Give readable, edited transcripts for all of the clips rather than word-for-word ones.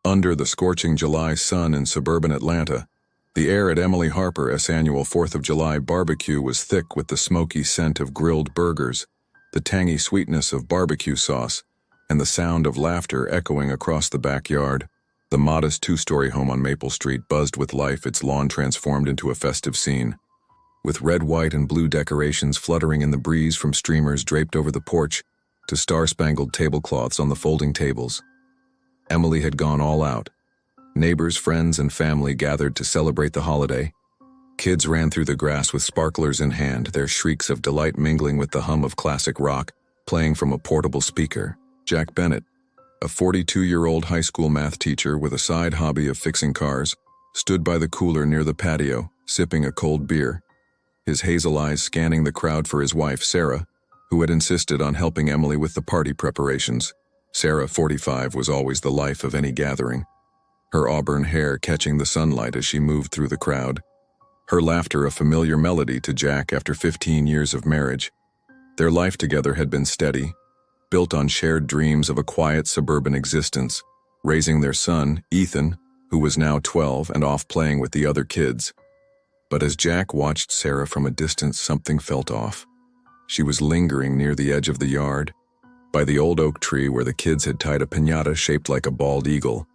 Under the scorching July sun in suburban Atlanta, the air at Emily Harper's annual 4th of July barbecue was thick with the smoky scent of grilled burgers, the tangy sweetness of barbecue sauce, and the sound of laughter echoing across the backyard. The modest two-story home on Maple Street buzzed with life, its lawn transformed into a festive scene. With red, white, and blue decorations fluttering in the breeze from streamers draped over the porch to star-spangled tablecloths on the folding tables, Emily had gone all out. Neighbors, friends, and family gathered to celebrate the holiday. Kids ran through the grass with sparklers in hand, their shrieks of delight mingling with the hum of classic rock playing from a portable speaker. Jack Bennett, a 42-year-old high school math teacher with a side hobby of fixing cars, stood by the cooler near the patio, sipping a cold beer, his hazel eyes scanning the crowd for his wife, Sarah, who had insisted on helping Emily with the party preparations. Sarah, 45, was always the life of any gathering, her auburn hair catching the sunlight as she moved through the crowd, her laughter a familiar melody to Jack after 15 years of marriage. Their life together had been steady, built on shared dreams of a quiet suburban existence, raising their son, Ethan, who was now 12 and off playing with the other kids. But as Jack watched Sarah from a distance, something felt off. She was lingering near the edge of the yard, by the old oak tree where the kids had tied a piñata shaped like a bald eagle,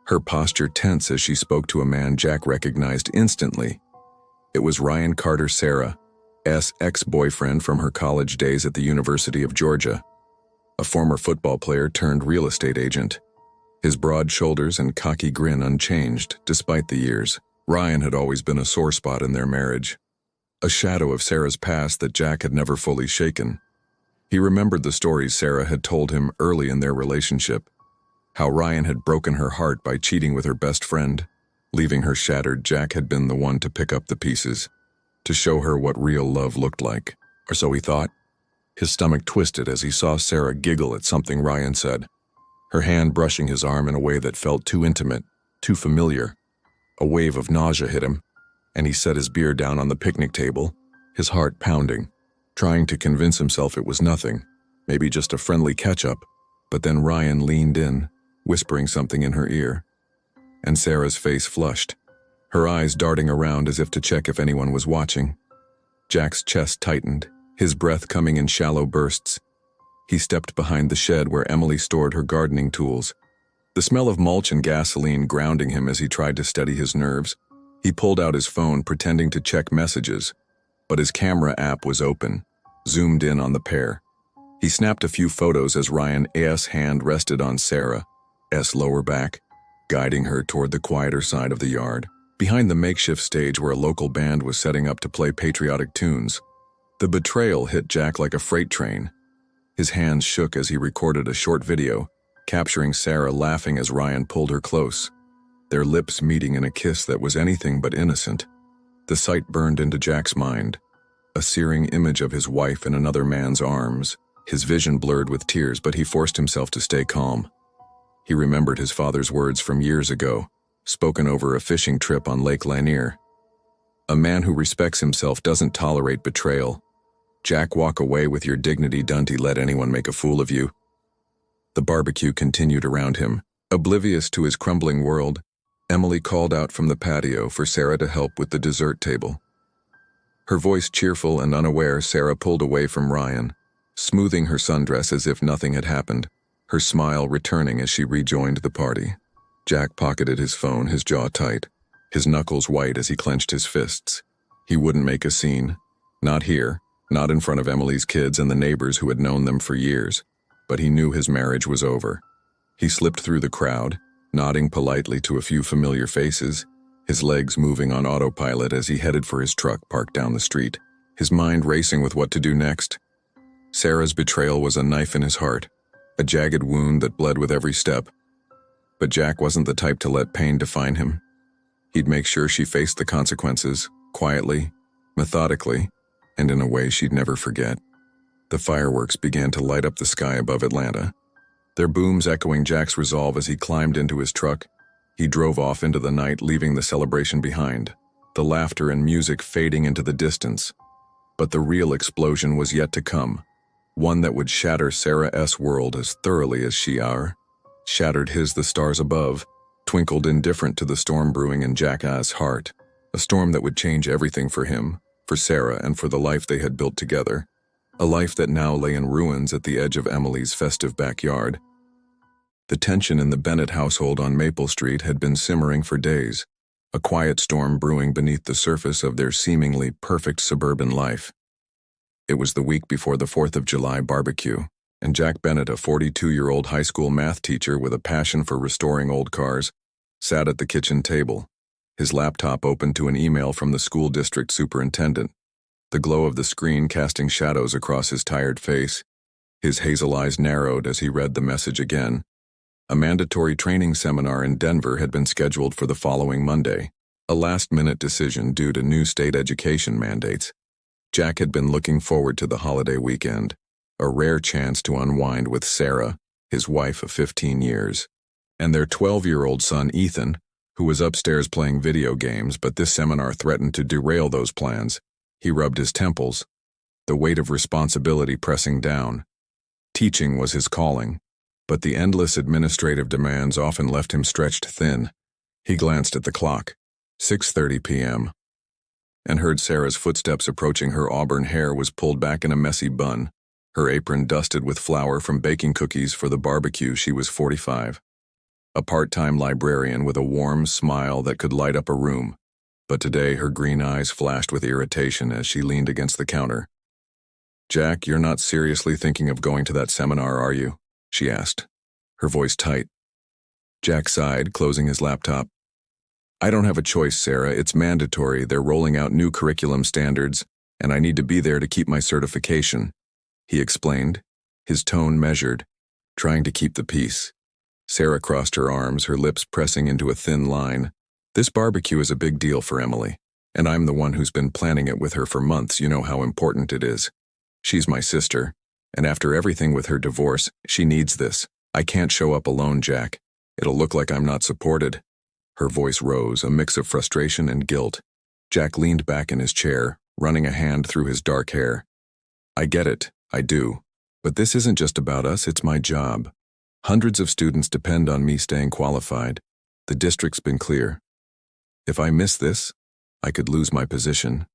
her posture tense as she spoke to a man Jack recognized instantly. It was Ryan Carter, Sarah's ex-boyfriend from her college days at the University of Georgia, a former football player turned real estate agent. His broad shoulders and cocky grin unchanged despite the years. Ryan had always been a sore spot in their marriage, a shadow of Sarah's past that Jack had never fully shaken. He remembered the stories Sarah had told him early in their relationship, how Ryan had broken her heart by cheating with her best friend. Leaving her shattered, Jack had been the one to pick up the pieces, to show her what real love looked like, or so he thought. His stomach twisted as he saw Sarah giggle at something Ryan said, her hand brushing his arm in a way that felt too intimate, too familiar. A wave of nausea hit him, and he set his beer down on the picnic table, his heart pounding, trying to convince himself it was nothing, maybe just a friendly catch-up. But then Ryan leaned in, whispering something in her ear, and Sarah's face flushed, her eyes darting around as if to check if anyone was watching. Jack's chest tightened, his breath coming in shallow bursts. He stepped behind the shed where Emily stored her gardening tools, the smell of mulch and gasoline grounding him as he tried to steady his nerves. He pulled out his phone, pretending to check messages, but his camera app was open, zoomed in on the pair. He snapped a few photos as Ryan's hand rested on Sarah's lower back, guiding her toward the quieter side of the yard, behind the makeshift stage where a local band was setting up to play patriotic tunes. The betrayal hit Jack like a freight train. His hands shook as he recorded a short video, capturing Sarah laughing as Ryan pulled her close, their lips meeting in a kiss that was anything but innocent. The sight burned into Jack's mind, a searing image of his wife in another man's arms. His vision blurred with tears, but he forced himself to stay calm. He remembered his father's words from years ago, spoken over a fishing trip on Lake Lanier. A man who respects himself doesn't tolerate betrayal. Jack, walk away with your dignity, don't let anyone make a fool of you. The barbecue continued around him. Oblivious to his crumbling world, Emily called out from the patio for Sarah to help with the dessert table. Her voice cheerful and unaware, Sarah pulled away from Ryan, smoothing her sundress as if nothing had happened, her smile returning as she rejoined the party. Jack pocketed his phone, his jaw tight, his knuckles white as he clenched his fists. He wouldn't make a scene. Not here, not in front of Emily's kids and the neighbors who had known them for years. But he knew his marriage was over. He slipped through the crowd, nodding politely to a few familiar faces, his legs moving on autopilot as he headed for his truck parked down the street, his mind racing with what to do next. Sarah's betrayal was a knife in his heart, a jagged wound that bled with every step. But Jack wasn't the type to let pain define him. He'd make sure she faced the consequences, quietly, methodically, and in a way she'd never forget. The fireworks began to light up the sky above Atlanta, their booms echoing Jack's resolve as he climbed into his truck. He drove off into the night, leaving the celebration behind, the laughter and music fading into the distance. But the real explosion was yet to come, one that would shatter Sarah's world as thoroughly as she shattered his. The stars above, twinkled indifferent to the storm brewing in Jack's heart, a storm that would change everything for him, for Sarah, and for the life they had built together, a life that now lay in ruins at the edge of Emily's festive backyard. The tension in the Bennett household on Maple Street had been simmering for days, a quiet storm brewing beneath the surface of their seemingly perfect suburban life. It was the week before the 4th of July barbecue, and Jack Bennett, a 42-year-old high school math teacher with a passion for restoring old cars, sat at the kitchen table, his laptop open to an email from the school district superintendent, the glow of the screen casting shadows across his tired face. His hazel eyes narrowed as he read the message again. A mandatory training seminar in Denver had been scheduled for the following Monday, a last-minute decision due to new state education mandates. Jack had been looking forward to the holiday weekend, a rare chance to unwind with Sarah, his wife of 15 years, and their 12-year-old son Ethan, who was upstairs playing video games, but this seminar threatened to derail those plans. He rubbed his temples, the weight of responsibility pressing down. Teaching was his calling, but the endless administrative demands often left him stretched thin. He glanced at the clock, 6:30 p.m., and heard Sarah's footsteps approaching. Her auburn hair was pulled back in a messy bun, her apron dusted with flour from baking cookies for the barbecue. She was 45. A part-time librarian with a warm smile that could light up a room, but today her green eyes flashed with irritation as she leaned against the counter. "Jack, you're not seriously thinking of going to that seminar, are you?" she asked, her voice tight. Jack sighed, closing his laptop. "I don't have a choice, Sarah. It's mandatory. They're rolling out new curriculum standards, and I need to be there to keep my certification," he explained, his tone measured, trying to keep the peace. Sarah crossed her arms, her lips pressing into a thin line. "This barbecue is a big deal for Emily, and I'm the one who's been planning it with her for months. You know how important it is. She's my sister, and after everything with her divorce, she needs this. I can't show up alone, Jack. It'll look like I'm not supported." Her voice rose, a mix of frustration and guilt. Jack leaned back in his chair, running a hand through his dark hair. "I get it, I do. But this isn't just about us, it's my job. Hundreds of students depend on me staying qualified. The district's been clear. If I miss this, I could lose my position.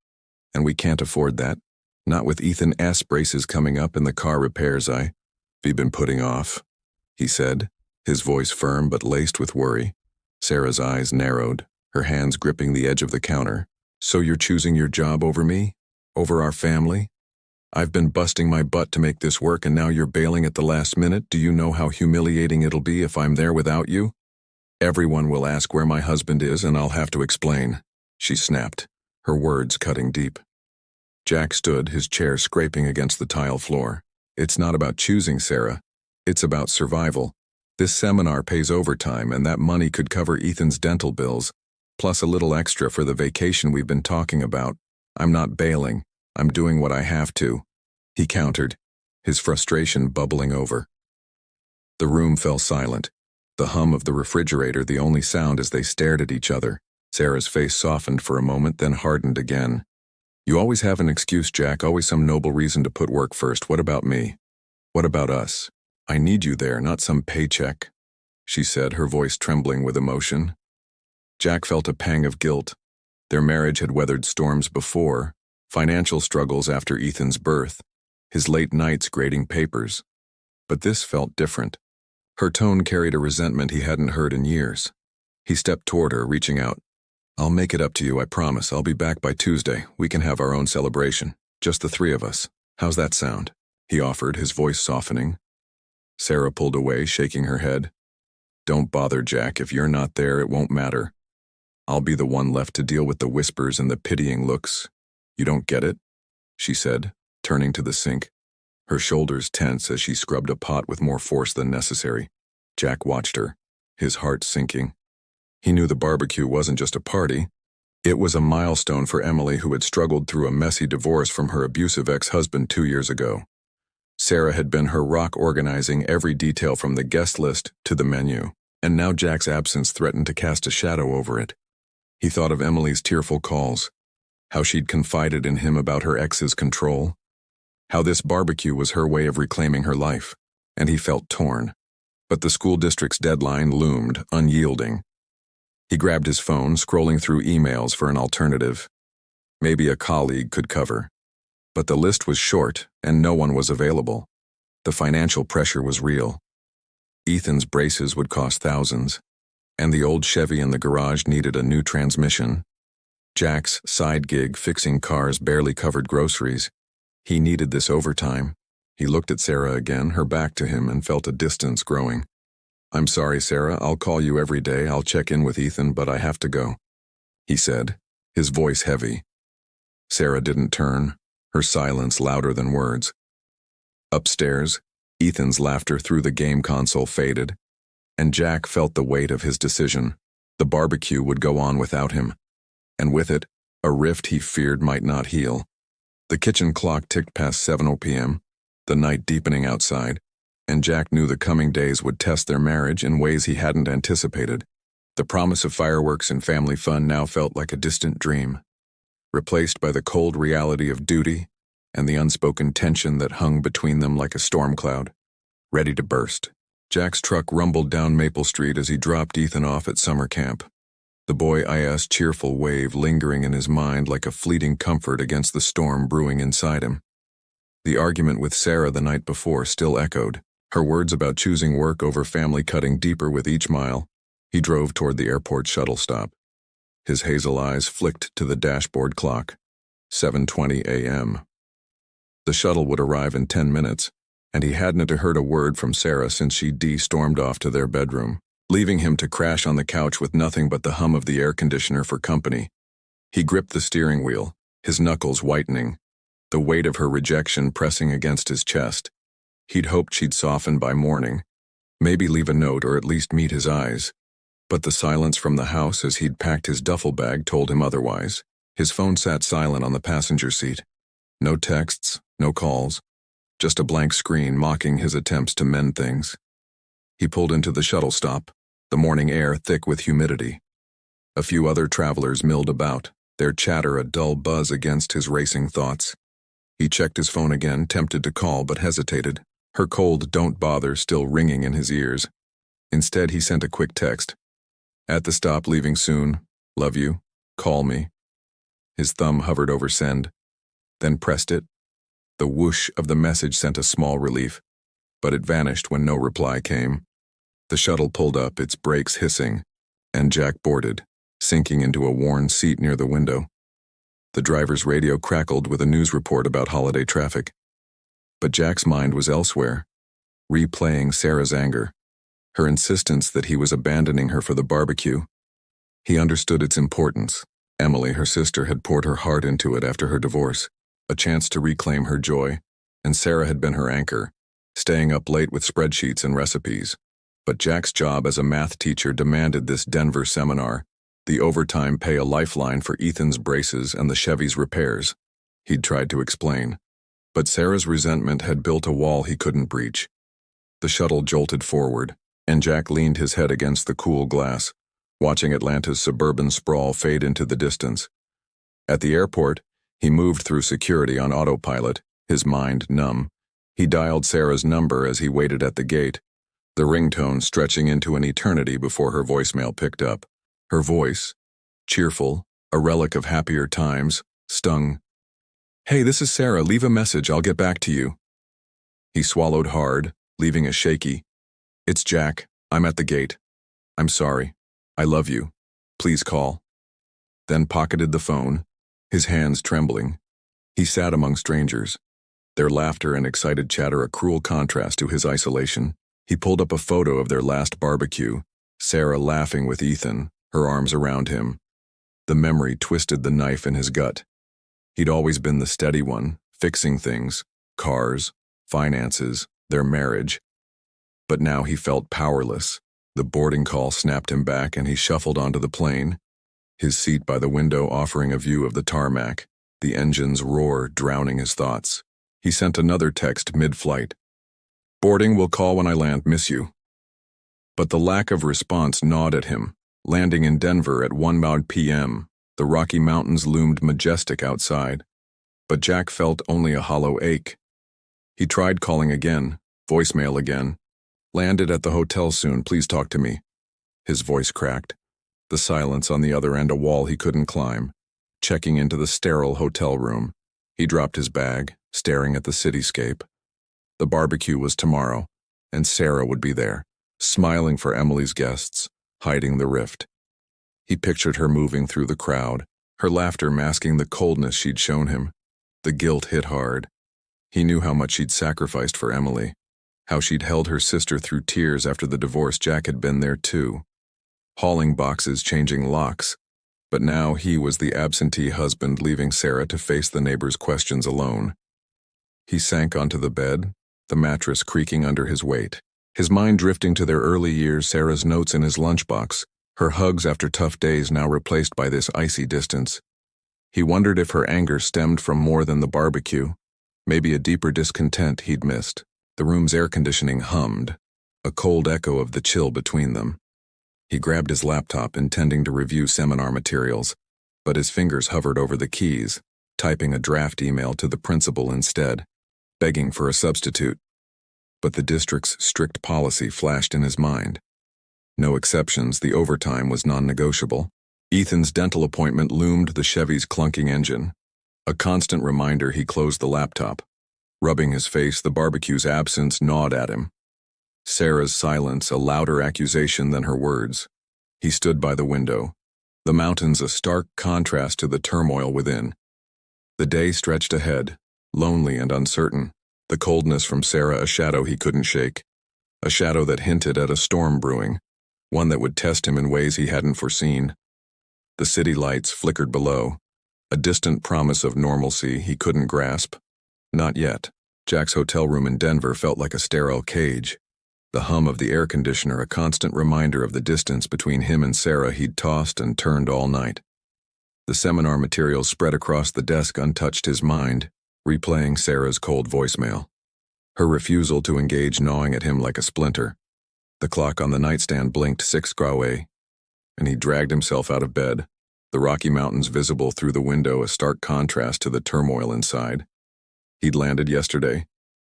And we can't afford that. Not with Ethan's braces coming up and the car repairs I've been putting off," he said, his voice firm but laced with worry. Sarah's eyes narrowed, her hands gripping the edge of the counter. "So you're choosing your job over me? Over our family? I've been busting my butt to make this work and now you're bailing at the last minute? Do you know how humiliating it'll be if I'm there without you? Everyone will ask where my husband is and I'll have to explain," she snapped, her words cutting deep. Jack stood, his chair scraping against the tile floor. "It's not about choosing, Sarah. It's about survival. This seminar pays overtime and that money could cover Ethan's dental bills, plus a little extra for the vacation we've been talking about. I'm not bailing. I'm doing what I have to," he countered, his frustration bubbling over. The room fell silent, the hum of the refrigerator the only sound as they stared at each other. Sarah's face softened for a moment, then hardened again. "You always have an excuse, Jack, always some noble reason to put work first. What about me? What about us? I need you there, not some paycheck," she said, her voice trembling with emotion. Jack felt a pang of guilt. Their marriage had weathered storms before, financial struggles after Ethan's birth, his late nights grading papers. But this felt different. Her tone carried a resentment he hadn't heard in years. He stepped toward her, reaching out. "I'll make it up to you, I promise. I'll be back by Tuesday. We can have our own celebration. Just the three of us. How's that sound?" he offered, his voice softening. Sarah pulled away, shaking her head. "Don't bother, Jack. If you're not there, it won't matter. I'll be the one left to deal with the whispers and the pitying looks. You don't get it?" she said, turning to the sink, her shoulders tense as she scrubbed a pot with more force than necessary. Jack watched her, his heart sinking. He knew the barbecue wasn't just a party. It was a milestone for Emily, who had struggled through a messy divorce from her abusive ex-husband 2 years ago. Sarah had been her rock, organizing every detail from the guest list to the menu, and now Jack's absence threatened to cast a shadow over it. He thought of Emily's tearful calls, how she'd confided in him about her ex's control, how this barbecue was her way of reclaiming her life, and he felt torn. But the school district's deadline loomed, unyielding. He grabbed his phone, scrolling through emails for an alternative. Maybe a colleague could cover. But the list was short, and no one was available. The financial pressure was real. Ethan's braces would cost thousands, and the old Chevy in the garage needed a new transmission. Jack's side gig fixing cars barely covered groceries. He needed this overtime. He looked at Sarah again, her back to him, and felt a distance growing. "I'm sorry, Sarah, I'll call you every day. I'll check in with Ethan, but I have to go," he said, his voice heavy. Sarah didn't turn, her silence louder than words. Upstairs, Ethan's laughter through the game console faded, and Jack felt the weight of his decision. The barbecue would go on without him, and with it, a rift he feared might not heal. The kitchen clock ticked past 7 p.m., the night deepening outside, and Jack knew the coming days would test their marriage in ways he hadn't anticipated. The promise of fireworks and family fun now felt like a distant dream, replaced by the cold reality of duty and the unspoken tension that hung between them like a storm cloud, ready to burst. Jack's truck rumbled down Maple Street as he dropped Ethan off at summer camp. The boy's cheerful wave lingering in his mind like a fleeting comfort against the storm brewing inside him. The argument with Sarah the night before still echoed, her words about choosing work over family cutting deeper with each mile. He drove toward the airport shuttle stop. His hazel eyes flicked to the dashboard clock. 7:20 a.m. The shuttle would arrive in 10 minutes, and he hadn't heard a word from Sarah since she stormed off to their bedroom, leaving him to crash on the couch with nothing but the hum of the air conditioner for company. He gripped the steering wheel, his knuckles whitening, the weight of her rejection pressing against his chest. He'd hoped she'd soften by morning, maybe leave a note or at least meet his eyes. But the silence from the house as he'd packed his duffel bag told him otherwise. His phone sat silent on the passenger seat. No texts, no calls, just a blank screen mocking his attempts to mend things. He pulled into the shuttle stop, the morning air thick with humidity. A few other travelers milled about, their chatter a dull buzz against his racing thoughts. He checked his phone again, tempted to call but hesitated, her cold "don't bother" still ringing in his ears. Instead, he sent a quick text. "At the stop, leaving soon. Love you. Call me." His thumb hovered over send, then pressed it. The whoosh of the message sent a small relief, but it vanished when no reply came. The shuttle pulled up, its brakes hissing, and Jack boarded, sinking into a worn seat near the window. The driver's radio crackled with a news report about holiday traffic. But Jack's mind was elsewhere, replaying Sarah's anger, her insistence that he was abandoning her for the barbecue. He understood its importance. Emily, her sister, had poured her heart into it after her divorce, a chance to reclaim her joy, and Sarah had been her anchor, staying up late with spreadsheets and recipes. But Jack's job as a math teacher demanded this Denver seminar, the overtime pay a lifeline for Ethan's braces and the Chevy's repairs. He'd tried to explain, but Sarah's resentment had built a wall he couldn't breach. The shuttle jolted forward, and Jack leaned his head against the cool glass, watching Atlanta's suburban sprawl fade into the distance. At the airport, he moved through security on autopilot, his mind numb. He dialed Sarah's number as he waited at the gate, the ringtone stretching into an eternity before her voicemail picked up. Her voice, cheerful, a relic of happier times, stung. "Hey, this is Sarah. Leave a message. I'll get back to you." He swallowed hard, leaving a shaky, "It's Jack. I'm at the gate. I'm sorry. I love you. Please call." Then pocketed the phone, his hands trembling. He sat among strangers, their laughter and excited chatter a cruel contrast to his isolation. He pulled up a photo of their last barbecue, Sarah laughing with Ethan, her arms around him. The memory twisted the knife in his gut. He'd always been the steady one, fixing things, cars, finances, their marriage. But now he felt powerless. The boarding call snapped him back and he shuffled onto the plane, his seat by the window offering a view of the tarmac, the engine's roar drowning his thoughts. He sent another text mid-flight. "Boarding, will call when I land, miss you." But the lack of response gnawed at him. Landing in Denver at 1 p.m., the Rocky Mountains loomed majestic outside, but Jack felt only a hollow ache. He tried calling again, voicemail again. "Landed at the hotel soon, please talk to me." His voice cracked. The silence on the other end, a wall he couldn't climb. Checking into the sterile hotel room, he dropped his bag, staring at the cityscape. The barbecue was tomorrow, and Sarah would be there, smiling for Emily's guests, hiding the rift. He pictured her moving through the crowd, her laughter masking the coldness she'd shown him. The guilt hit hard. He knew how much she'd sacrificed for Emily, how she'd held her sister through tears after the divorce. Jack had been there too, hauling boxes, changing locks. But now he was the absentee husband, leaving Sarah to face the neighbors' questions alone. He sank onto the bed, the mattress creaking under his weight, his mind drifting to their early years, Sarah's notes in his lunchbox, her hugs after tough days now replaced by this icy distance. He wondered if her anger stemmed from more than the barbecue, maybe a deeper discontent he'd missed. The room's air conditioning hummed, a cold echo of the chill between them. He grabbed his laptop, intending to review seminar materials, but his fingers hovered over the keys, typing a draft email to the principal instead, begging for a substitute. But the district's strict policy flashed in his mind. No exceptions, the overtime was non-negotiable. Ethan's dental appointment loomed, the Chevy's clunking engine. A constant reminder. He closed the laptop. Rubbing his face, the barbecue's absence gnawed at him. Sarah's silence, a louder accusation than her words. He stood by the window, the mountains a stark contrast to the turmoil within. The day stretched ahead, lonely and uncertain, the coldness from Sarah a shadow he couldn't shake, a shadow that hinted at a storm brewing, one that would test him in ways he hadn't foreseen. The city lights flickered below, a distant promise of normalcy he couldn't grasp. Not yet. Jack's hotel room in Denver felt like a sterile cage. The hum of the air conditioner a constant reminder of the distance between him and Sarah he'd tossed and turned all night. The seminar materials spread across the desk untouched his mind, replaying Sarah's cold voicemail. Her refusal to engage gnawing at him like a splinter. The clock on the nightstand blinked 6 graue, and he dragged himself out of bed, the Rocky Mountains visible through the window, a stark contrast to the turmoil inside. He'd landed yesterday,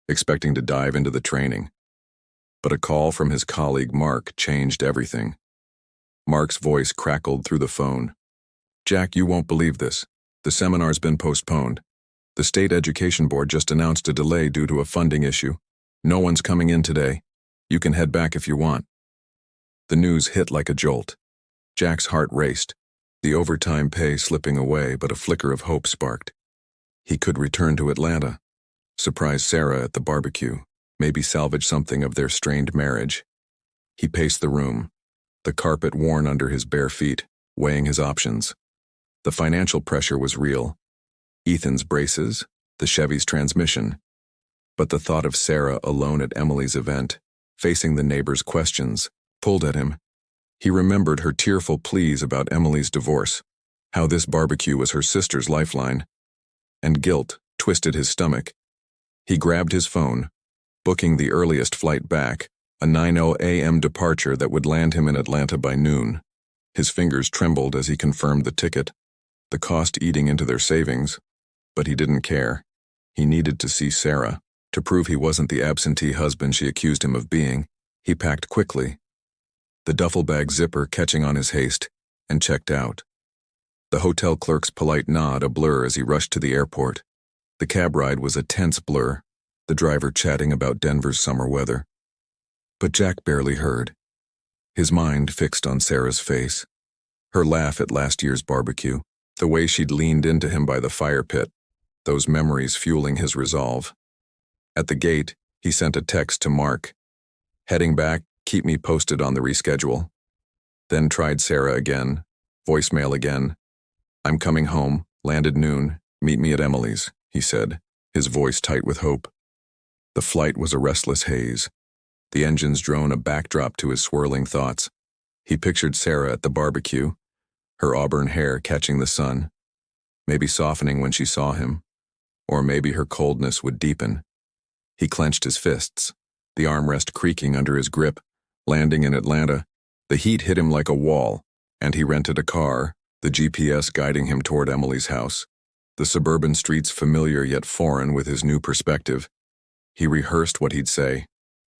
expecting to dive into the training. But a call from his colleague Mark changed everything. Mark's voice crackled through the phone. "Jack, you won't believe this. The seminar's been postponed. The state education board just announced a delay due to a funding issue. No one's coming in today. You can head back if you want." The news hit like a jolt. Jack's heart raced, the overtime pay slipping away, but a flicker of hope sparked. He could return to Atlanta, surprise Sarah at the barbecue, maybe salvage something of their strained marriage. He paced the room, the carpet worn under his bare feet, weighing his options. The financial pressure was real. Ethan's braces, the Chevy's transmission. But the thought of Sarah alone at Emily's event, facing the neighbors' questions, pulled at him. He remembered her tearful pleas about Emily's divorce, how this barbecue was her sister's lifeline, and guilt twisted his stomach. He grabbed his phone, booking the earliest flight back, a 9:00 a.m. departure that would land him in Atlanta by noon. His fingers trembled as he confirmed the ticket, the cost eating into their savings, but he didn't care. He needed to see Sarah, to prove he wasn't the absentee husband she accused him of being. He packed quickly, the duffel bag zipper catching on his haste, and checked out. The hotel clerk's polite nod a blur as he rushed to the airport. The cab ride was a tense blur, the driver chatting about Denver's summer weather. But Jack barely heard, his mind fixed on Sarah's face, her laugh at last year's barbecue, the way she'd leaned into him by the fire pit, those memories fueling his resolve. At the gate, he sent a text to Mark. "Heading back, keep me posted on the reschedule." Then tried Sarah again, voicemail again. "I'm coming home, landed noon, meet me at Emily's," he said, his voice tight with hope. The flight was a restless haze, the engine's drone a backdrop to his swirling thoughts. He pictured Sarah at the barbecue, her auburn hair catching the sun, maybe softening when she saw him, or maybe her coldness would deepen. He clenched his fists, the armrest creaking under his grip. Landing in Atlanta, the heat hit him like a wall, and he rented a car, the GPS guiding him toward Emily's house, the suburban streets familiar yet foreign with his new perspective. He rehearsed what he'd say.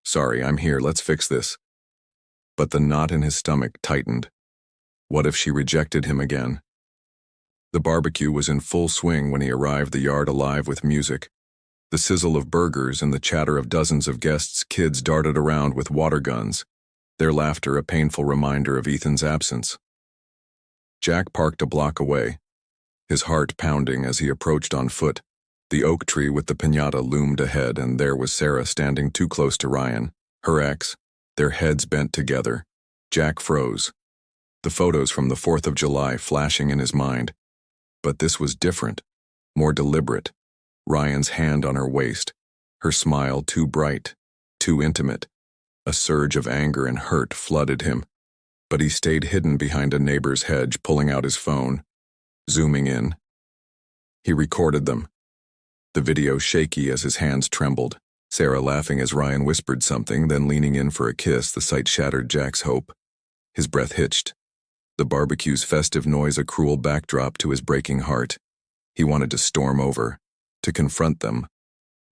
"Sorry, I'm here, let's fix this." But the knot in his stomach tightened. What if she rejected him again? The barbecue was in full swing when he arrived, the yard alive with music. The sizzle of burgers and the chatter of dozens of guests' kids darted around with water guns, their laughter a painful reminder of Ethan's absence. Jack parked a block away, his heart pounding as he approached on foot. The oak tree with the piñata loomed ahead, and there was Sarah standing too close to Ryan, her ex, their heads bent together. Jack froze, the photos from the 4th of July flashing in his mind. But this was different, more deliberate. Ryan's hand on her waist, her smile too bright, too intimate. A surge of anger and hurt flooded him, but he stayed hidden behind a neighbor's hedge, pulling out his phone, zooming in. He recorded them, the video shaky as his hands trembled, Sarah laughing as Ryan whispered something, then leaning in for a kiss. The sight shattered Jack's hope. His breath hitched, the barbecue's festive noise a cruel backdrop to his breaking heart. He wanted to storm over, to confront them,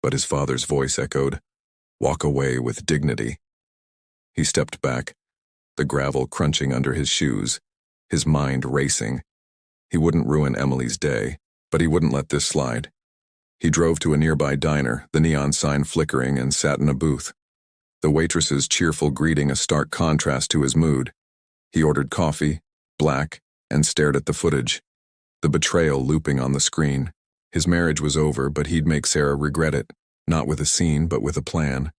but his father's voice echoed, "Walk away with dignity." He stepped back, the gravel crunching under his shoes, his mind racing. He wouldn't ruin Emily's day, but he wouldn't let this slide. He drove to a nearby diner, the neon sign flickering, and sat in a booth. The waitress's cheerful greeting a stark contrast to his mood. He ordered coffee, black, and stared at the footage, the betrayal looping on the screen. His marriage was over, but he'd make Sarah regret it, not with a scene, but with a plan.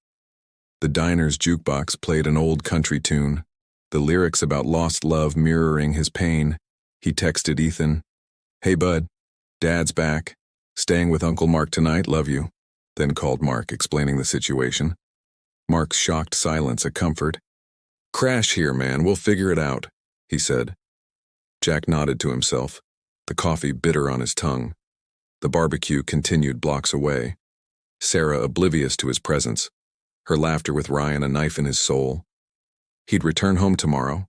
The diner's jukebox played an old country tune, the lyrics about lost love mirroring his pain. He texted Ethan, "Hey bud, Dad's back. Staying with Uncle Mark tonight, love you." Then called Mark, explaining the situation. Mark's shocked silence a comfort. "Crash here, man, we'll figure it out," he said. Jack nodded to himself, the coffee bitter on his tongue. The barbecue continued blocks away, Sarah oblivious to his presence, her laughter with Ryan a knife in his soul. He'd return home tomorrow,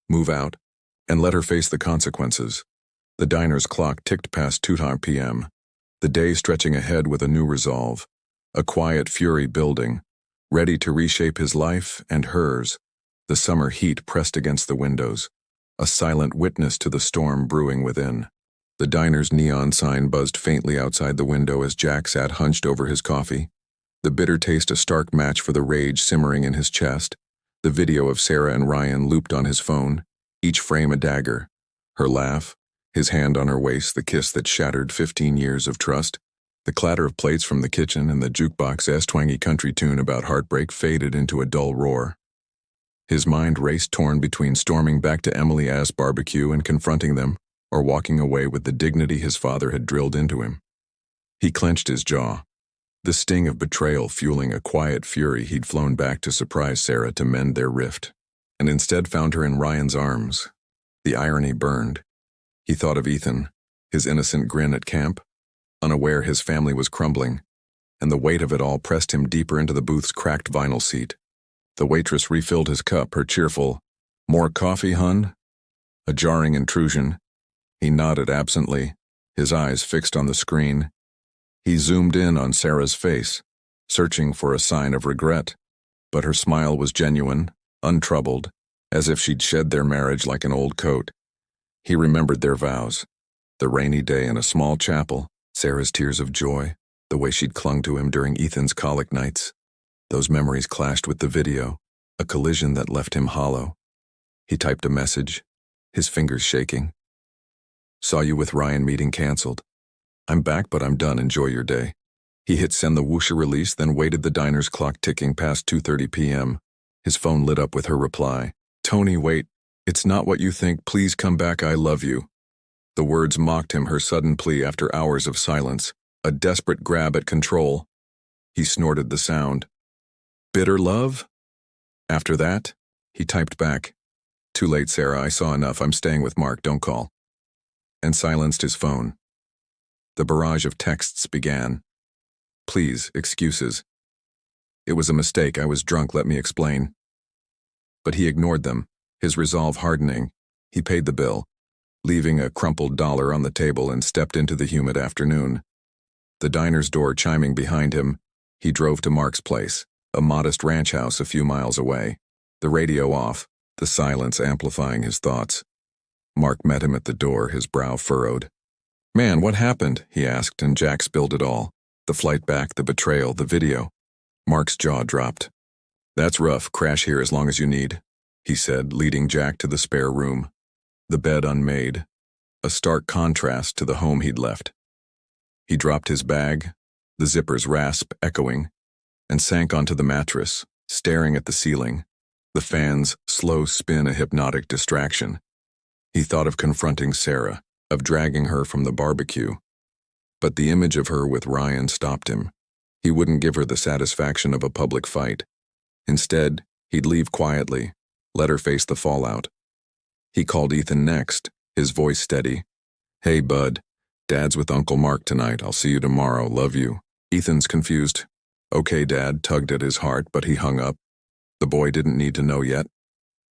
move out, and let her face the consequences. The diner's clock ticked past 2 p.m., the day stretching ahead with a new resolve, a quiet fury building, ready to reshape his life and hers. The summer heat pressed against the windows, a silent witness to the storm brewing within. The diner's neon sign buzzed faintly outside the window as Jack sat hunched over his coffee, the bitter taste a stark match for the rage simmering in his chest. The video of Sarah and Ryan looped on his phone, each frame a dagger. Her laugh, his hand on her waist, the kiss that shattered 15 years of trust. The clatter of plates from the kitchen and the jukebox's twangy country tune about heartbreak faded into a dull roar. His mind raced, torn between storming back to Emily's barbecue and confronting them, or walking away with the dignity his father had drilled into him. He clenched his jaw, the sting of betrayal fueling a quiet fury. He'd flown back to surprise Sarah to mend their rift, and instead found her in Ryan's arms. The irony burned. He thought of Ethan, his innocent grin at camp, unaware his family was crumbling, and the weight of it all pressed him deeper into the booth's cracked vinyl seat. The waitress refilled his cup, her cheerful, "More coffee, hun?" A jarring intrusion. He nodded absently, his eyes fixed on the screen. He zoomed in on Sarah's face, searching for a sign of regret, but her smile was genuine, untroubled, as if she'd shed their marriage like an old coat. He remembered their vows, the rainy day in a small chapel, Sarah's tears of joy, the way she'd clung to him during Ethan's colic nights. Those memories clashed with the video, a collision that left him hollow. He typed a message, his fingers shaking. "Saw you with Ryan, meeting canceled. I'm back, but I'm done, enjoy your day." He hit send, the whoosher release, then waited, the diner's clock ticking past 2:30 p.m. His phone lit up with her reply. "Tony, wait. It's not what you think. Please come back. I love you." The words mocked him, her sudden plea after hours of silence, a desperate grab at control. He snorted the sound. "Bitter love?" After that, he typed back, "Too late, Sarah. I saw enough. I'm staying with Mark. Don't call." And silenced his phone. The barrage of texts began. "Please, excuses. It was a mistake. I was drunk. Let me explain." But he ignored them, his resolve hardening. He paid the bill, leaving a crumpled dollar on the table, and stepped into the humid afternoon. The diner's door chiming behind him, he drove to Mark's place, a modest ranch house a few miles away, the radio off, the silence amplifying his thoughts. Mark met him at the door, his brow furrowed. "Man, what happened?" he asked, and Jack spilled it all. The flight back, the betrayal, the video. Mark's jaw dropped. "That's rough. Crash here as long as you need," he said, leading Jack to the spare room. The bed unmade, a stark contrast to the home he'd left. He dropped his bag, the zipper's rasp echoing, and sank onto the mattress, staring at the ceiling, the fan's slow spin a hypnotic distraction. He thought of confronting Sarah, of dragging her from the barbecue. But the image of her with Ryan stopped him. He wouldn't give her the satisfaction of a public fight. Instead, he'd leave quietly, let her face the fallout. He called Ethan next, his voice steady. "Hey, bud. Dad's with Uncle Mark tonight. I'll see you tomorrow. Love you." Ethan's confused. "Okay, Dad," tugged at his heart, but he hung up. The boy didn't need to know yet.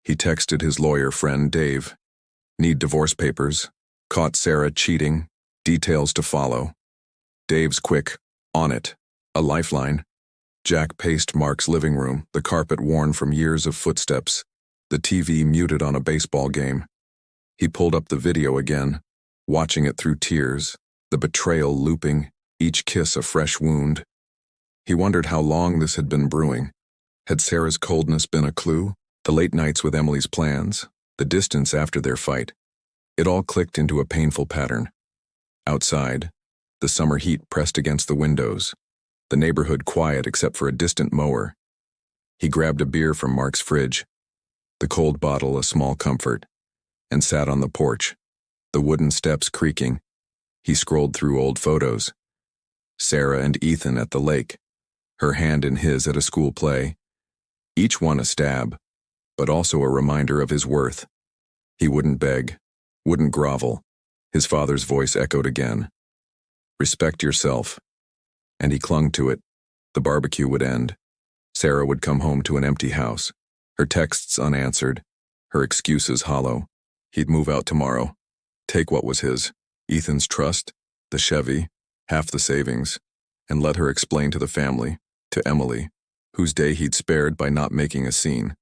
He texted his lawyer friend, Dave. "Need divorce papers. Caught Sarah cheating. Details to follow." Dave's quick. "On it." A lifeline. Jack paced Mark's living room, the carpet worn from years of footsteps, the TV muted on a baseball game. He pulled up the video again, watching it through tears, the betrayal looping, each kiss a fresh wound. He wondered how long this had been brewing. Had Sarah's coldness been a clue? The late nights with Emily's plans, the distance after their fight. It all clicked into a painful pattern. Outside, the summer heat pressed against the windows, the neighborhood quiet except for a distant mower. He grabbed a beer from Mark's fridge, the cold bottle a small comfort, and sat on the porch, the wooden steps creaking. He scrolled through old photos. Sarah and Ethan at the lake, her hand in his at a school play. Each one a stab, but also a reminder of his worth. He wouldn't beg, wouldn't grovel. His father's voice echoed again. "Respect yourself." And he clung to it. The barbecue would end. Sarah would come home to an empty house, her texts unanswered, her excuses hollow. He'd move out tomorrow, take what was his, Ethan's trust, the Chevy, half the savings, and let her explain to the family, to Emily, whose day he'd spared by not making a scene.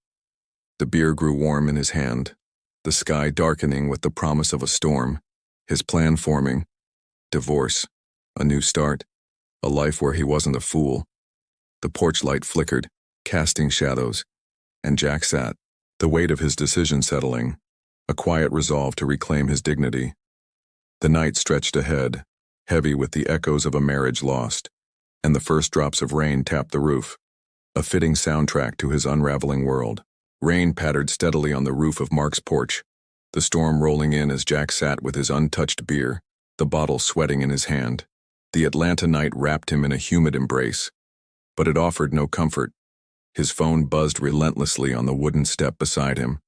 The beer grew warm in his hand, the sky darkening with the promise of a storm, his plan forming. Divorce, a new start, a life where he wasn't a fool. The porch light flickered, casting shadows, and Jack sat, the weight of his decision settling, a quiet resolve to reclaim his dignity. The night stretched ahead, heavy with the echoes of a marriage lost, and the first drops of rain tapped the roof, a fitting soundtrack to his unraveling world. Rain pattered steadily on the roof of Mark's porch, the storm rolling in as Jack sat with his untouched beer, the bottle sweating in his hand. The Atlanta night wrapped him in a humid embrace, but it offered no comfort. His phone buzzed relentlessly on the wooden step beside him,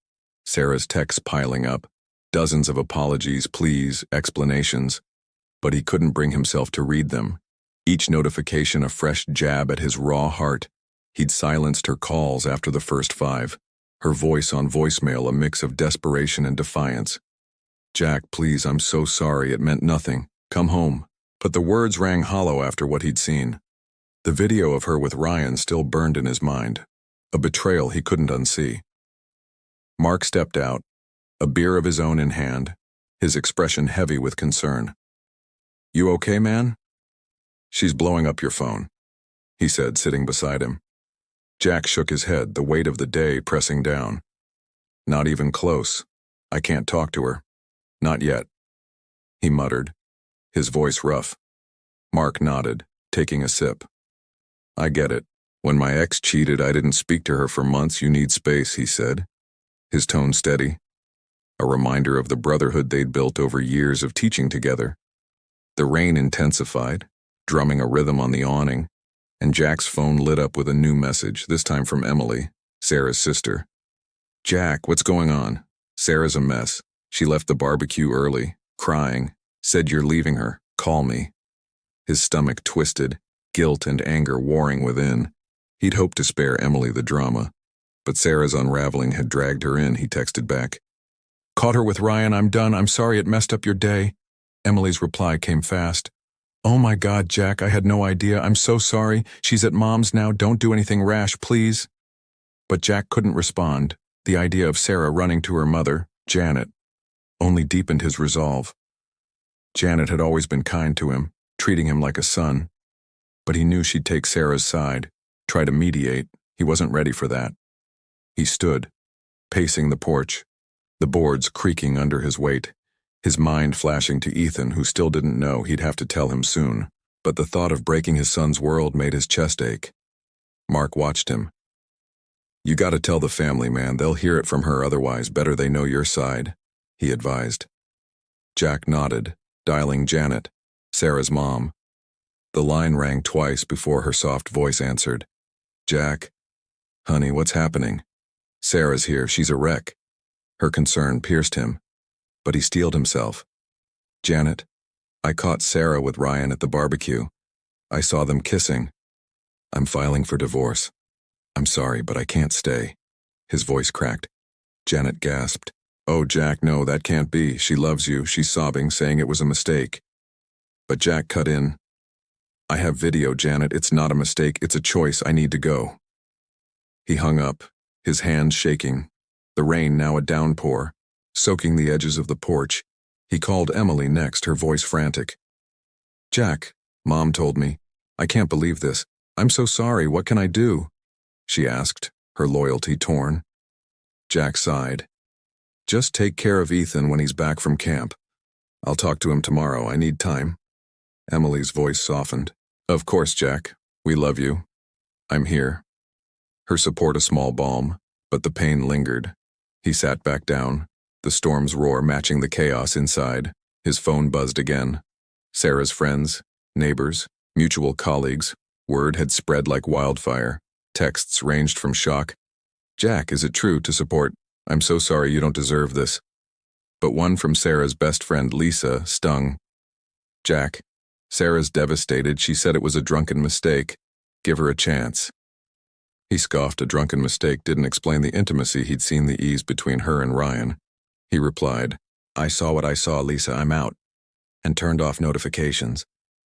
Sarah's texts piling up, dozens of apologies, pleas, explanations, but he couldn't bring himself to read them. Each notification a fresh jab at his raw heart. He'd silenced her calls after the first 5, her voice on voicemail a mix of desperation and defiance. "Jack, please, I'm so sorry, it meant nothing. Come home." But the words rang hollow after what he'd seen. The video of her with Ryan still burned in his mind, a betrayal he couldn't unsee. Mark stepped out, a beer of his own in hand, his expression heavy with concern. "You okay, man?" "She's blowing up your phone," he said, sitting beside him. Jack shook his head, the weight of the day pressing down. "Not even close. I can't talk to her. Not yet," he muttered, his voice rough. Mark nodded, taking a sip. "I get it. When my ex cheated, I didn't speak to her for months. You need space," he said, his tone steady, a reminder of the brotherhood they'd built over years of teaching together. The rain intensified, drumming a rhythm on the awning, and Jack's phone lit up with a new message, this time from Emily, Sarah's sister. "Jack, what's going on? Sarah's a mess. She left the barbecue early, crying, said you're leaving her. Call me." His stomach twisted, guilt and anger warring within. He'd hoped to spare Emily the drama, but Sarah's unraveling had dragged her in, he texted back. "Caught her with Ryan, I'm done, I'm sorry it messed up your day." Emily's reply came fast. "Oh my God, Jack, I had no idea, I'm so sorry. She's at Mom's now, don't do anything rash, please." But Jack couldn't respond, the idea of Sarah running to her mother, Janet, only deepened his resolve. Janet had always been kind to him, treating him like a son. But he knew she'd take Sarah's side, try to mediate. He wasn't ready for that. He stood, pacing the porch, the boards creaking under his weight, his mind flashing to Ethan, who still didn't know. He'd have to tell him soon. But the thought of breaking his son's world made his chest ache. Mark watched him. "You gotta tell the family, man. They'll hear it from her otherwise. Better they know your side," he advised. Jack nodded, dialing Janet, Sarah's mom. The line rang twice before her soft voice answered. "Jack? Honey, what's happening?" "Sarah's here. She's a wreck." Her concern pierced him, but he steeled himself. "Janet, I caught Sarah with Ryan at the barbecue. I saw them kissing. I'm filing for divorce. I'm sorry, but I can't stay." His voice cracked. Janet gasped. "Oh, Jack, no, that can't be. She loves you." She's sobbing, saying it was a mistake. But Jack cut in. "I have video, Janet. It's not a mistake. It's a choice. I need to go." He hung up, his hands shaking, the rain now a downpour, soaking the edges of the porch. He called Emily next, her voice frantic. "Jack, Mom told me. I can't believe this. I'm so sorry. What can I do?" she asked, her loyalty torn. Jack sighed. "Just take care of Ethan when he's back from camp. I'll talk to him tomorrow. I need time." Emily's voice softened. "Of course, Jack. We love you. I'm here." Her support a small balm, but the pain lingered. He sat back down, the storm's roar matching the chaos inside. His phone buzzed again. Sarah's friends, neighbors, mutual colleagues. Word had spread like wildfire. Texts ranged from shock, "Jack, is it true?" to support, "I'm so sorry, you don't deserve this." But one from Sarah's best friend, Lisa, stung. "Jack, Sarah's devastated. She said it was a drunken mistake. Give her a chance." He scoffed. A drunken mistake didn't explain the intimacy he'd seen the ease between her and Ryan. He replied, "I saw what I saw, Lisa. I'm out," and turned off notifications.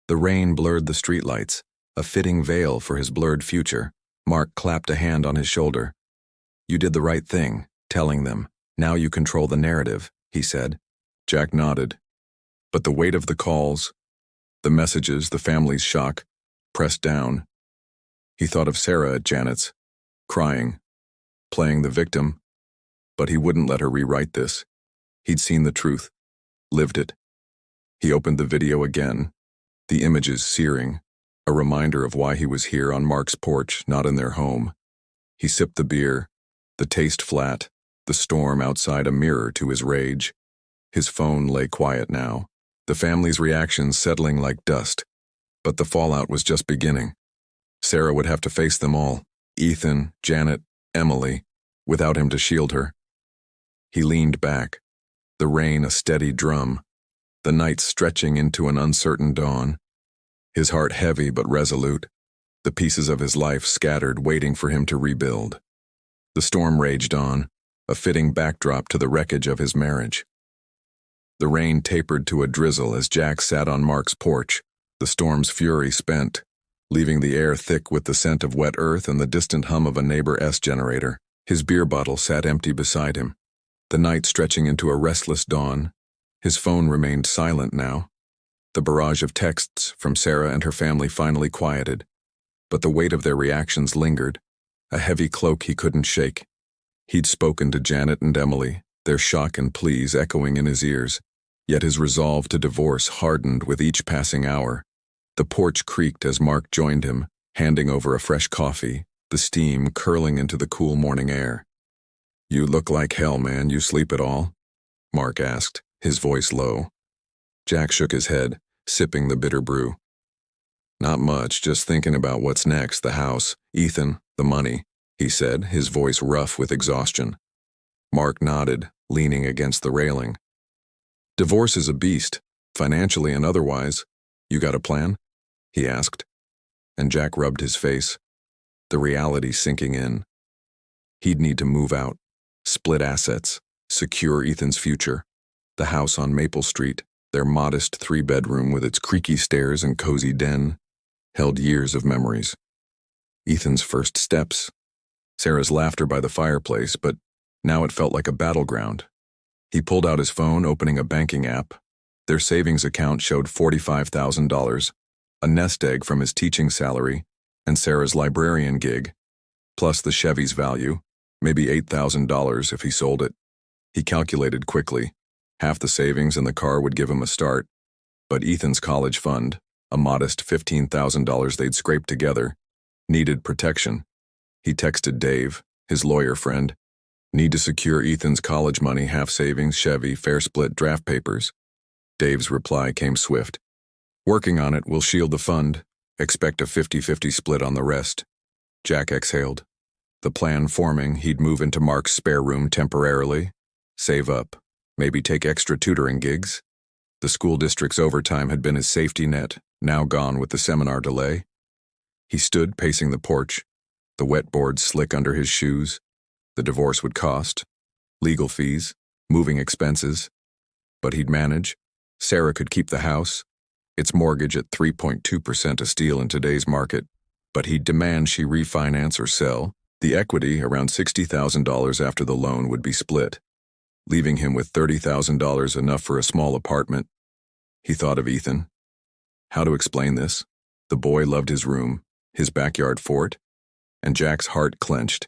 The rain blurred the streetlights, a fitting veil for his blurred future. Mark clapped a hand on his shoulder. "You did the right thing, telling them. Now you control the narrative," he said. Jack nodded. But the weight of the calls, the messages, the family's shock, pressed down. He thought of Sarah at Janet's, crying, playing the victim, but he wouldn't let her rewrite this. He'd seen the truth, lived it. He opened the video again, the images searing, a reminder of why he was here on Mark's porch, not in their home. He sipped the beer, the taste flat, the storm outside a mirror to his rage. His phone lay quiet now, the family's reactions settling like dust. But the fallout was just beginning. Sarah would have to face them all, Ethan, Janet, Emily, without him to shield her. He leaned back, the rain a steady drum, the night stretching into an uncertain dawn. His heart heavy but resolute, the pieces of his life scattered, waiting for him to rebuild. The storm raged on, a fitting backdrop to the wreckage of his marriage. The rain tapered to a drizzle as Jack sat on Mark's porch, the storm's fury spent, leaving the air thick with the scent of wet earth and the distant hum of a neighbor's generator. His beer bottle sat empty beside him, the night stretching into a restless dawn. His phone remained silent now. The barrage of texts from Sarah and her family finally quieted, but the weight of their reactions lingered, a heavy cloak he couldn't shake. He'd spoken to Janet and Emily, their shock and pleas echoing in his ears, yet his resolve to divorce hardened with each passing hour. The porch creaked as Mark joined him, handing over a fresh coffee, the steam curling into the cool morning air. "You look like hell, man. You sleep at all?" Mark asked, his voice low. Jack shook his head, sipping the bitter brew. "Not much, just thinking about what's next, the house, Ethan, the money," he said, his voice rough with exhaustion. Mark nodded, leaning against the railing. "Divorce is a beast, financially and otherwise. You got a plan?" he asked. And Jack rubbed his face, the reality sinking in. He'd need to move out, split assets, secure Ethan's future. The house on Maple Street, their modest 3-bedroom with its creaky stairs and cozy den, held years of memories. Ethan's first steps, Sarah's laughter by the fireplace, but now it felt like a battleground. He pulled out his phone, opening a banking app. Their savings account showed $45,000, a nest egg from his teaching salary, and Sarah's librarian gig, plus the Chevy's value, maybe $8,000 if he sold it. He calculated quickly. Half the savings and the car would give him a start. But Ethan's college fund, a modest $15,000 they'd scraped together, needed protection. He texted Dave, his lawyer friend. Need to secure Ethan's college money, half savings, Chevy, fair split, draft papers. Dave's reply came swift. Working on it, we'll shield the fund. Expect a 50-50 split on the rest. Jack exhaled. The plan forming, he'd move into Mark's spare room temporarily, save up, maybe take extra tutoring gigs. The school district's overtime had been his safety net, now gone with the seminar delay. He stood pacing the porch, the wet boards slick under his shoes. The divorce would cost, legal fees, moving expenses. But he'd manage. Sarah could keep the house, its mortgage at 3.2% a steal in today's market, but he'd demand she refinance or sell. The equity, around $60,000 after the loan, would be split, leaving him with $30,000, enough for a small apartment. He thought of Ethan. How to explain this? The boy loved his room, his backyard fort, and Jack's heart clenched.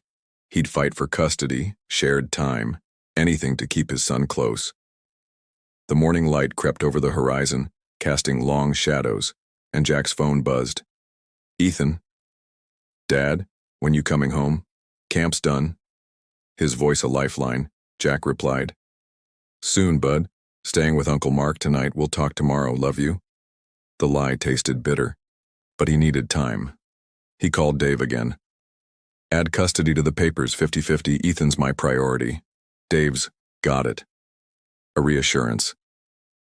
He'd fight for custody, shared time, anything to keep his son close. The morning light crept over the horizon, casting long shadows, and Jack's phone buzzed. Ethan? Dad, when you coming home? Camp's done. His voice a lifeline, Jack replied. Soon, bud. Staying with Uncle Mark tonight. We'll talk tomorrow. Love you. The lie tasted bitter, but he needed time. He called Dave again. Add custody to the papers, 50-50. Ethan's my priority. Dave's, got it. A reassurance.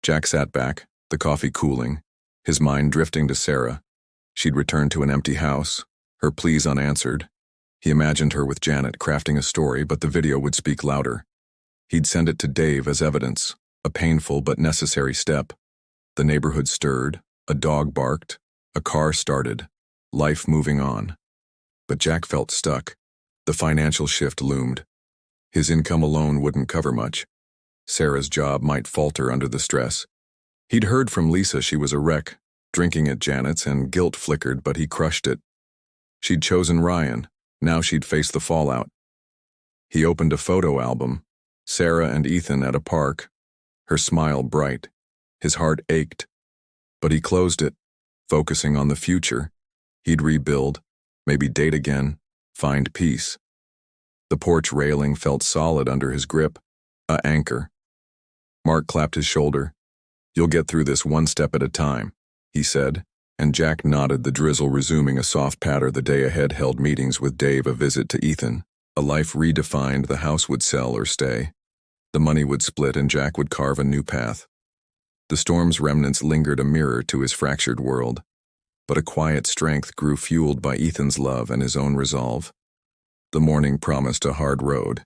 Jack sat back, the coffee cooling, his mind drifting to Sarah. She'd returned to an empty house, her pleas unanswered. He imagined her with Janet crafting a story, but the video would speak louder. He'd send it to Dave as evidence, a painful but necessary step. The neighborhood stirred, a dog barked, a car started, life moving on. But Jack felt stuck. The financial shift loomed. His income alone wouldn't cover much. Sarah's job might falter under the stress. He'd heard from Lisa she was a wreck, drinking at Janet's, and guilt flickered, but he crushed it. She'd chosen Ryan. Now she'd face the fallout. He opened a photo album. Sarah and Ethan at a park, her smile bright. His heart ached. But he closed it, focusing on the future. He'd rebuild, maybe date again, find peace. The porch railing felt solid under his grip, an anchor. Mark clapped his shoulder. You'll get through this one step at a time, he said, and Jack nodded, the drizzle resuming a soft patter. The day ahead held meetings with Dave, a visit to Ethan, a life redefined. The house would sell or stay. The money would split and Jack would carve a new path. The storm's remnants lingered, a mirror to his fractured world. But a quiet strength grew, fueled by Ethan's love and his own resolve. The morning promised a hard road,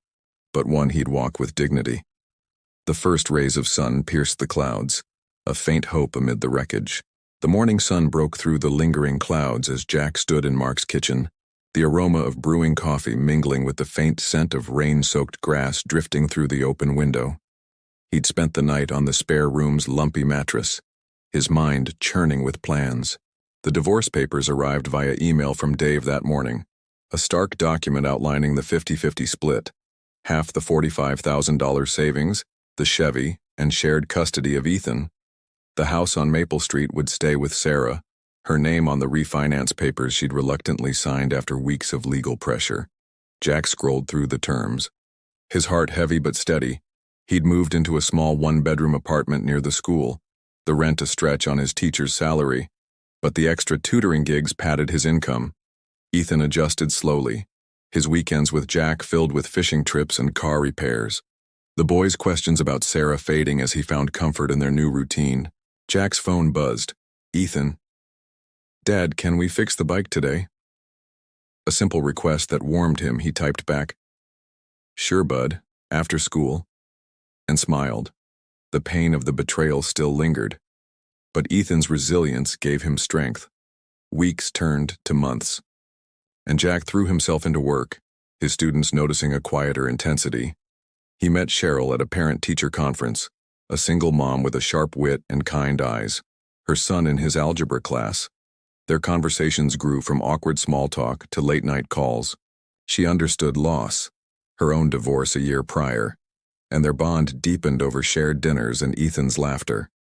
but one he'd walk with dignity. The first rays of sun pierced the clouds, a faint hope amid the wreckage. The morning sun broke through the lingering clouds as Jack stood in Mark's kitchen, the aroma of brewing coffee mingling with the faint scent of rain-soaked grass drifting through the open window. He'd spent the night on the spare room's lumpy mattress, his mind churning with plans. The divorce papers arrived via email from Dave that morning, a stark document outlining the 50-50 split, half the $45,000 savings, the Chevy, and shared custody of Ethan. The house on Maple Street would stay with Sarah, her name on the refinance papers she'd reluctantly signed after weeks of legal pressure. Jack scrolled through the terms, his heart heavy but steady. He'd moved into a small one-bedroom apartment near the school, the rent a stretch on his teacher's salary, but the extra tutoring gigs padded his income. Ethan adjusted slowly, his weekends with Jack filled with fishing trips and car repairs. The boys' questions about Sarah fading as he found comfort in their new routine. Jack's phone buzzed. Ethan. Dad, can we fix the bike today? A simple request that warmed him. He typed back, Sure, bud, after school, and smiled. The pain of the betrayal still lingered, but Ethan's resilience gave him strength. Weeks turned to months, and Jack threw himself into work, his students noticing a quieter intensity. He met Cheryl at a parent-teacher conference, a single mom with a sharp wit and kind eyes, her son in his algebra class. Their conversations grew from awkward small talk to late-night calls. She understood loss, her own divorce a year prior, and their bond deepened over shared dinners and Ethan's laughter.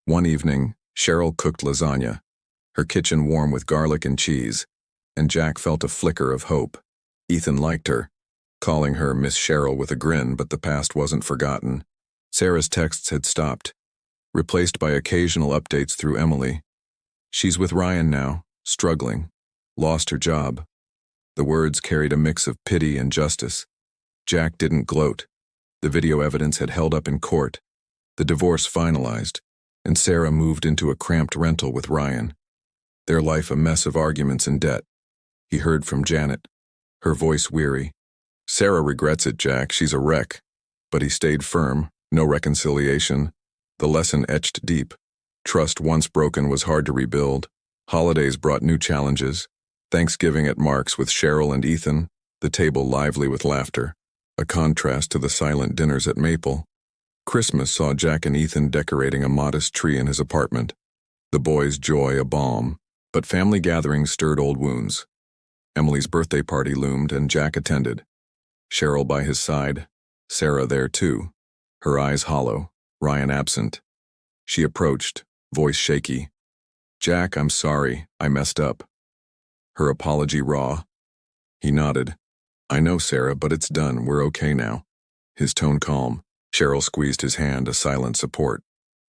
One evening, Cheryl cooked lasagna, her kitchen warm with garlic and cheese, and Jack felt a flicker of hope. Ethan liked her, calling her Miss Cheryl with a grin, but the past wasn't forgotten. Sarah's texts had stopped, replaced by occasional updates through Emily. She's with Ryan now, struggling, lost her job. The words carried a mix of pity and justice. Jack didn't gloat. The video evidence had held up in court. The divorce finalized, and Sarah moved into a cramped rental with Ryan. Their life a mess of arguments and debt. He heard from Janet, her voice weary. Sarah regrets it, Jack, she's a wreck. But he stayed firm, no reconciliation. The lesson etched deep. Trust once broken was hard to rebuild. Holidays brought new challenges. Thanksgiving at Mark's with Cheryl and Ethan, the table lively with laughter, a contrast to the silent dinners at Maple. Christmas saw Jack and Ethan decorating a modest tree in his apartment, the boys' joy a balm, but family gatherings stirred old wounds. Emily's birthday party loomed and Jack attended. Cheryl by his side, Sarah there too, her eyes hollow, Ryan absent. She approached, voice shaky. Jack, I'm sorry, I messed up. Her apology raw. He nodded. I know, Sarah, but it's done, we're okay now. His tone calm. Cheryl squeezed his hand, a silent support.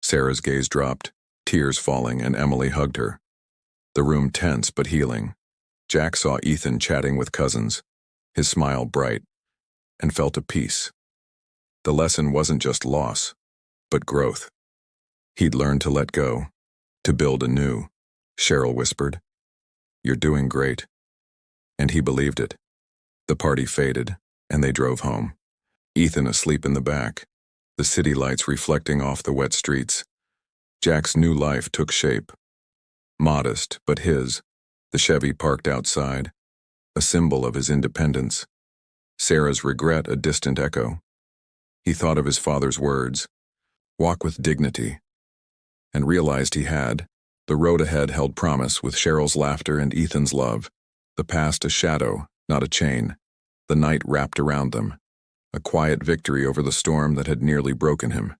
Sarah's gaze dropped, tears falling, and Emily hugged her. The room tense but healing. Jack saw Ethan chatting with cousins, his smile bright, and felt a peace. The lesson wasn't just loss, but growth. He'd learned to let go, to build anew. Cheryl whispered, You're doing great. And he believed it. The party faded, and they drove home. Ethan asleep in the back, the city lights reflecting off the wet streets. Jack's new life took shape. Modest, but his, the Chevy parked outside, a symbol of his independence. Sarah's regret a distant echo. He thought of his father's words, walk with dignity, and realized he had. The road ahead held promise with Cheryl's laughter and Ethan's love. The past a shadow, not a chain. The night wrapped around them, a quiet victory over the storm that had nearly broken him.